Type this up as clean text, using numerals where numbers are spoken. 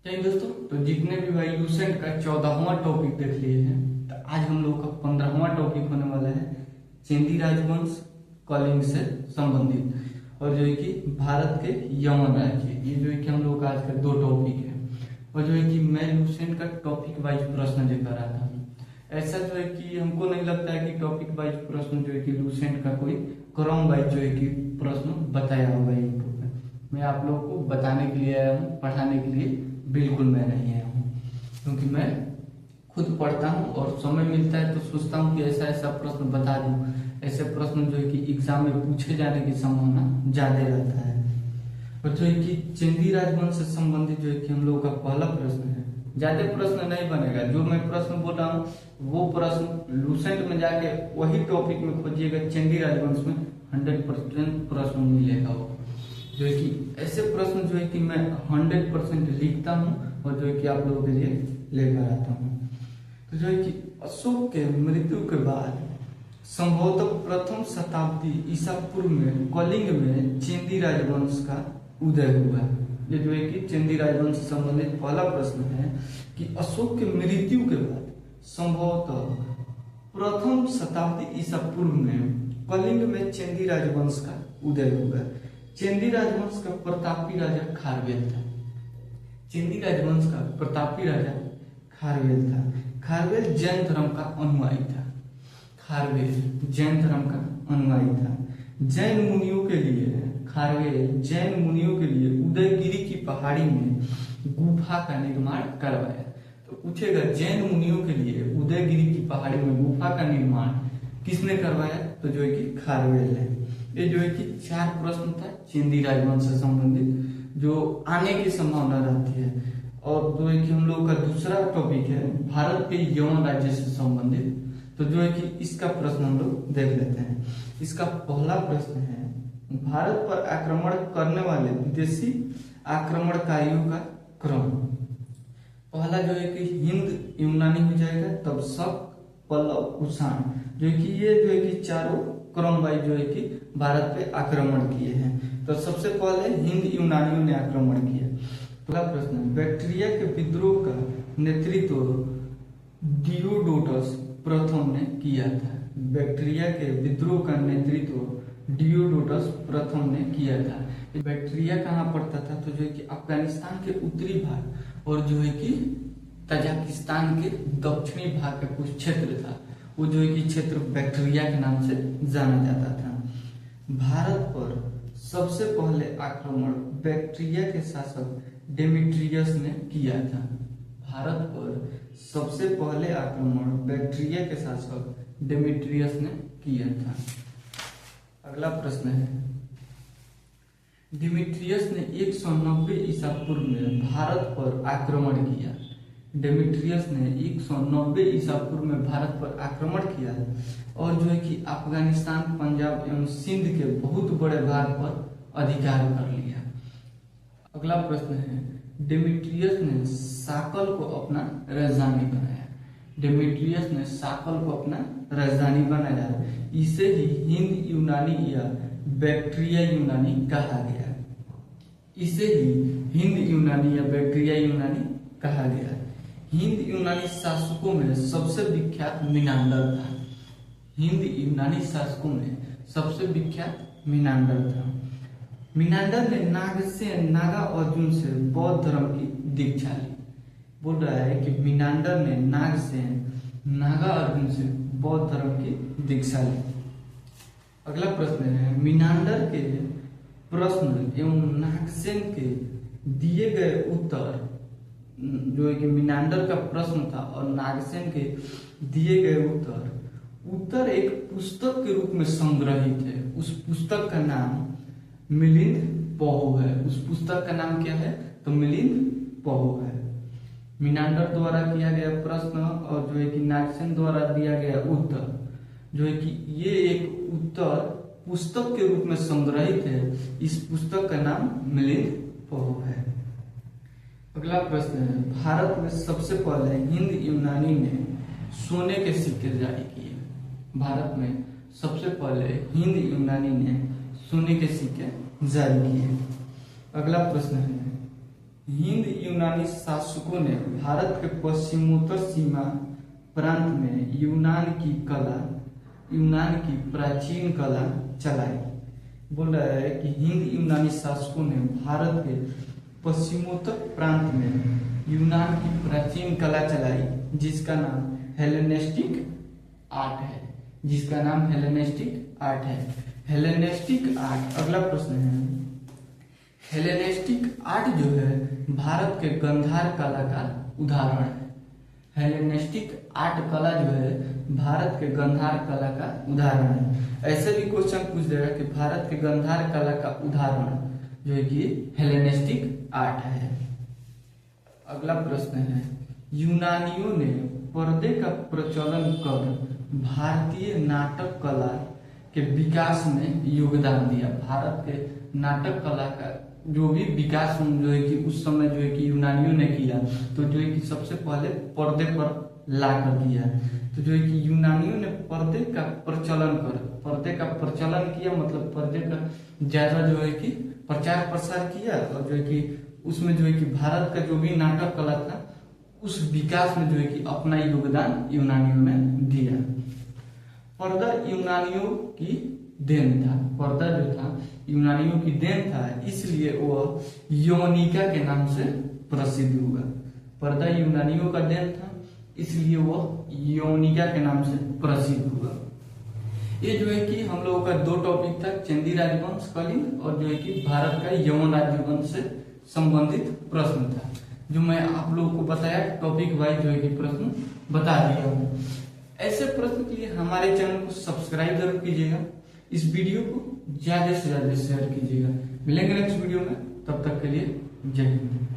चलिए दोस्तों, तो जितने भी भाई लूसेंट का 14वां टॉपिक देख लिए हैं, तो आज हम लोग का 15वां टॉपिक होने वाला है चेंदी राजवंश कलिंग से संबंधित और जो है कि भारत के यमन राज्य। ये जो है कि हम लोग का आज का 2 टॉपिक है और जो है कि मैं लूसेंट का टॉपिक वाइज प्रश्न लेकर आता हूँ। ऐसा जो है कि हमको नहीं लगता है कि टॉपिक वाइज प्रश्न जो है कि लूसेंट का कोई क्रम वाइज जो है कि प्रश्न बताया होगा यूट्यूब पे। मैं आप लोगों को बताने के लिए आया हूँ, पढ़ाने के लिए बिल्कुल मैं नहीं आया हूँ, क्योंकि मैं खुद पढ़ता हूँ और समय मिलता है तो सोचता हूँ कि ऐसा ऐसा प्रश्न बता दूँ। ऐसे प्रश्न जो है कि एग्जाम में पूछे जाने की संभावना ज्यादा रहता है। और जो है कि चेंदी राजवंश से संबंधित जो है कि हम लोगों का पहला प्रश्न है। ज्यादा प्रश्न नहीं बनेगा, जो मैं प्रश्न बोल रहा हूँ वो प्रश्न लूसेंट में जाके वही टॉपिक में खोजिएगा, चेंदी राजवंश में 100% प्रश्न मिलेगा। वो जो है कि ऐसे प्रश्न जो है कि मैं 100% लिखता हूँ और जो है कि आप लोगों के लिए लेकर आता हूँ। तो जो है कि अशोक के मृत्यु के बाद संभवतः प्रथम शताब्दी ईसा पूर्व में कलिंग में चेंदी राजवंश का उदय हुआ। ये जो है कि चेंदी राजवंश से संबंधित पहला प्रश्न है कि अशोक के मृत्यु के बाद संभवतः प्रथम शताब्दी ईसा पूर्व में कलिंग में चेंदी राजवंश का उदय हुआ। चेंदी राजवंश का प्रतापी राजा खारवेल था। चेंदी राजवंश का प्रतापी राजा खारवेल था। खारवेल जैन धर्म का अनुयायी था। खारवेल जैन धर्म का अनुयायी था। जैन मुनियों के लिए खारवेल जैन मुनियों के लिए उदयगिरी की पहाड़ी में गुफा का निर्माण करवाया। तो पूछेगा जैन मुनियों के लिए उदयगिरी की पहाड़ी में गुफा का निर्माण किसने करवाया? तो जो है कि खारवेल है। ये जो है कि 4 प्रश्न था चेंदी राजवंश से संबंधित जो आने की संभावना रहती है। और जो है कि हम लोग का दूसरा टॉपिक है भारत के यमन राज्य से संबंधित। तो जो है कि इसका प्रश्न हम लोग देख लेते हैं। इसका पहला प्रश्न है भारत पर आक्रमण करने वाले विदेशी आक्रमणकारियों का क्रम। पहला जो है कि हिंद यूनानी हो जाएगा, तब शक, पल्लव, कुषाण। जो है कि ये जो है कि चारों क्रम वाइज जो है कि भारत पे आक्रमण किए हैं। तो सबसे पहले हिंद यूनानियों ने आक्रमण किया। पहला प्रश्न, बैक्ट्रिया के विद्रोह का नेतृत्व डियोडोटस प्रथम ने किया था। बैक्ट्रिया के विद्रोह का नेतृत्व डियोडोटस प्रथम ने किया था। बैक्ट्रिया कहाँ पड़ता था? तो जो है कि अफगानिस्तान के उत्तरी भाग और जो है कि तजाकिस्तान के दक्षिणी भाग का कुछ क्षेत्र था। वो जो है कि क्षेत्र बैक्ट्रिया के नाम से जाना जाता था। भारत पर सबसे पहले आक्रमण बैक्ट्रिया के शासक डेमेट्रियस ने किया था। भारत पर सबसे पहले आक्रमण बैक्ट्रिया के शासक डेमेट्रियस ने किया था। अगला प्रश्न है डिमिट्रियस ने 190 ईसा पूर्व में भारत पर आक्रमण किया। डेमेट्रियस ने 190 ईसा पूर्व में भारत पर आक्रमण किया और जो है कि अफगानिस्तान, पंजाब एवं सिंध के बहुत बड़े भाग पर अधिकार कर लिया। अगला प्रश्न है डेमेट्रियस ने साकल को अपना राजधानी बनाया। डेमेट्रियस ने साकल को अपना राजधानी बनाया। इसे ही हिंद यूनानी या बैक्ट्रिया यूनानी कहा गया। इसे ही हिंद यूनानी या बैक्ट्रिया यूनानी कहा गया। हिंद यूनानी शासकों में सबसे विख्यात मिनांडर था। हिंद यूनानी शासकों में सबसे विख्यात मिनांडर था। मिनांडर ने नागा अर्जुन से बौद्ध धर्म की दीक्षा ली। बोल रहा है कि मिनांडर ने नागा अर्जुन से बौद्ध धर्म की दीक्षा ली। अगला प्रश्न है मिनांडर के प्रश्न एवं नागसेन के दिए गए उत्तर। जो है कि मिनांडर का प्रश्न था और नागसेन के दिए गए उत्तर एक पुस्तक के रूप में संग्रहित है। उस पुस्तक का नाम मिलिंद पहो है। उस पुस्तक का नाम क्या है? तो मिलिंद पहो है। मिनांडर द्वारा किया गया प्रश्न और जो है कि नागसेन द्वारा दिया गया उत्तर, जो है कि ये एक उत्तर पुस्तक के रूप में संग्रहित है। इस पुस्तक का नाम मिलिंद पहो है। अगला प्रश्न है भारत में सबसे पहले हिंद यूनानी ने सोने के सिक्के जारी किए। भारत में सबसे पहले हिंद यूनानी ने सोने के सिक्के जारी किए। अगला प्रश्न है हिंद यूनानी शासकों ने भारत के पश्चिमोत्तर सीमा प्रांत में यूनान की प्राचीन कला चलाई। बोल रहा है कि हिंद यूनानी शासकों ने भारत के पश्चिमोत्तर प्रांत में यूनान की प्राचीन कला चलाई, जिसका नाम हेलेनिस्टिक आर्ट है। हेलेनिस्टिक आर्ट, अगला प्रश्न है, हेलेनिस्टिक आर्ट जो है भारत के गंधार कला का उदाहरण है। हेलेनिस्टिक आर्ट कला जो है भारत के गंधार कला का उदाहरण है। ऐसे भी क्वेश्चन पूछ देगा कि भारत के गंधार कला का उदाहरण जो है कि हेलेनिस्टिक आर्ट है। अगला प्रश्न है, यूनानियों ने पर्दे का प्रचलन कर भारतीय नाटक कला के विकास में योगदान दिया। भारत के नाटक कला का जो भी विकास जो है कि उस समय जो है कि यूनानियों ने किया, तो जो है कि सबसे पहले पर्दे पर ला कर दिया। तो जो है कि यूनानियों ने पर्दे का प्रचलन किया, मतलब पर्दे का ज्यादा जो है कि प्रचार प्रसार किया, और जो है कि उसमें जो है कि भारत का जो भी नाटक कला था उस विकास में जो है कि अपना योगदान यूनानियों ने दिया। पर्दा यूनानियों की देन था। पर्दा जो था यूनानियों की देन था, इसलिए वह यवनिका के नाम से प्रसिद्ध हुआ। पर्दा यूनानियों का देन था, इसलिए वह यवनिका के नाम से प्रसिद्ध हुआ। ये जो है कि हम लोगों का 2 टॉपिक था, चंदी राजवंश कलिंग और जो है कि भारत का यवन राजवंश से संबंधित प्रश्न था, जो मैं आप लोगों को बताया टॉपिक वाइज जो है कि प्रश्न बता दिया हूँ। ऐसे प्रश्न के लिए हमारे चैनल को सब्सक्राइब जरूर कीजिएगा, इस वीडियो को ज्यादा से ज्यादा शेयर कीजिएगा। मिलेंगे नेक्स्ट वीडियो में, तब तक के लिए जय हिंद।